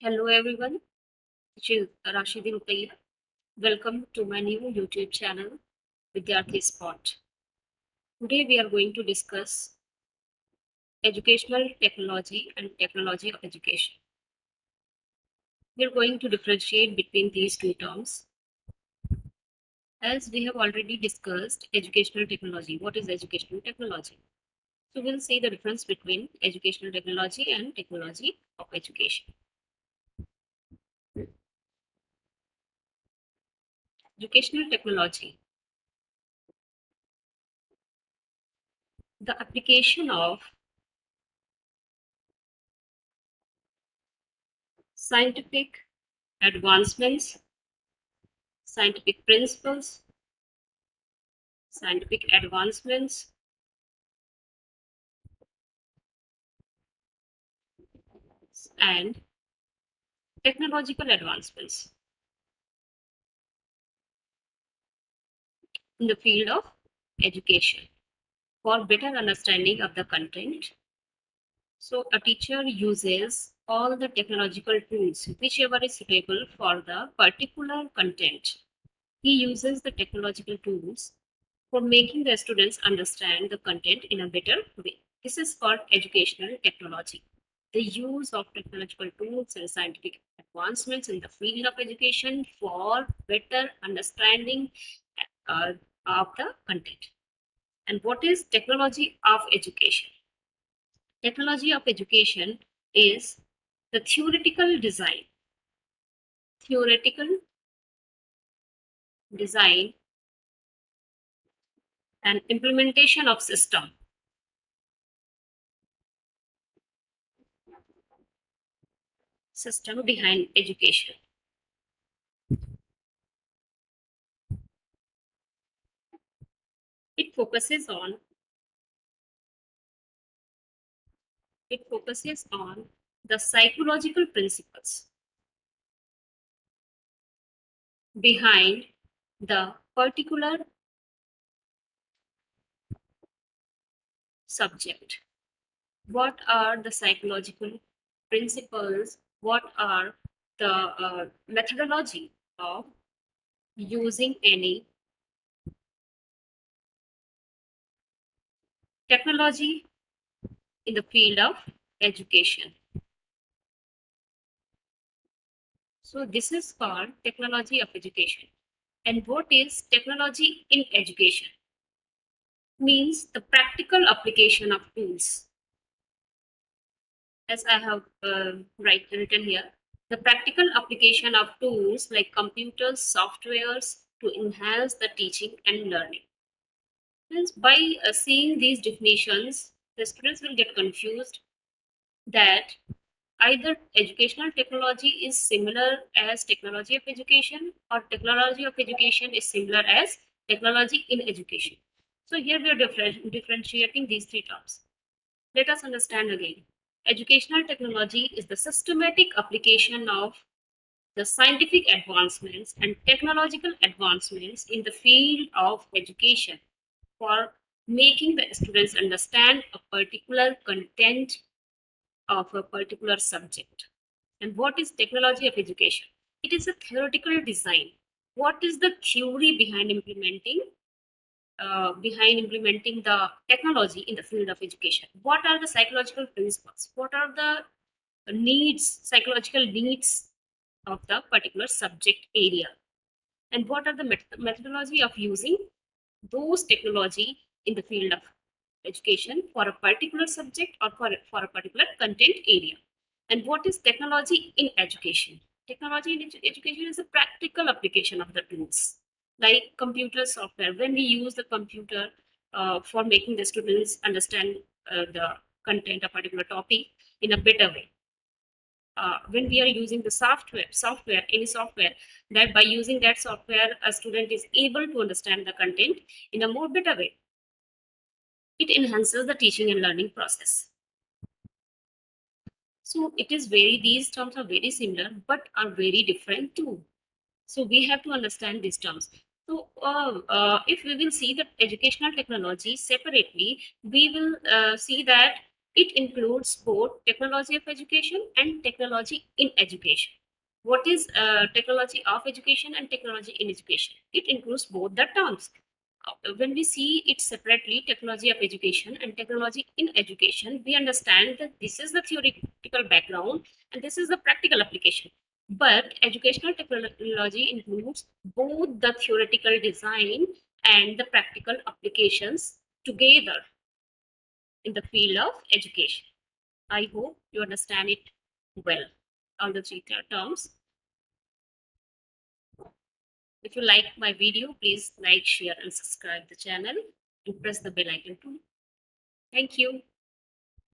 Hello everyone, this is Rashidi Rupaiya. Welcome to my new YouTube channel, Vidyarthi Spot. Today we are going to discuss educational technology and technology of education. We are going to differentiate between these two terms. As we have already discussed educational technology, what is educational technology? So we'll see the difference between educational technology and technology of education. Educational technology, the application of scientific advancements, scientific principles, scientific advancements, and technological advancements in the field of education for better understanding of the content. So, a teacher uses all the technological tools, whichever is suitable for the particular content. He uses the technological tools for making the students understand the content in a better way. This is called educational technology. The use of technological tools and scientific advancements in the field of education for better understanding uh, of the content. And what is technology of education? Technology of education is the theoretical design and implementation of system behind education. It focuses on it focuses on the psychological principles behind the particular subject. What are the psychological principles? What are the methodology of using any technology in the field of education? So this is called technology of education. And what is technology in education? Means the practical application of tools. As I have written here, the practical application of tools like computers, softwares to enhance the teaching and learning. Hence, by seeing these definitions, the students will get confused that either educational technology is similar as technology of education or technology of education is similar as technology in education. So here we are differentiating these three terms. Let us understand again. Educational technology is the systematic application of the scientific advancements and technological advancements in the field of education for making the students understand a particular content of a particular subject. And what is technology of education? It is a theoretical design. What is the theory behind implementing the technology in the field of education? What are the psychological principles? What are the psychological needs of the particular subject area? And what are the methodology of using those technology in the field of education for a particular subject or for a particular content area? And what is technology in education? Technology in education is a practical application of the tools like computer software. When we use the computer for making the students understand the content, a particular topic in a better way. When we are using the any software, that by using that software, a student is able to understand the content in a more better way. It enhances the teaching and learning process. So it is these terms are very similar, but are very different too. So we have to understand these terms. So if we will see the educational technology separately, we will see that It includes both technology of education and technology in education. What is technology of education and technology in education? It includes both the terms. When we see it separately, technology of education and technology in education, we understand that this is the theoretical background and this is the practical application. But educational technology includes both the theoretical design and the practical applications together in the field of education. I hope you understand it well, all the three terms. If you like my video, please like, share, and subscribe the channel and press the bell icon too. Thank you.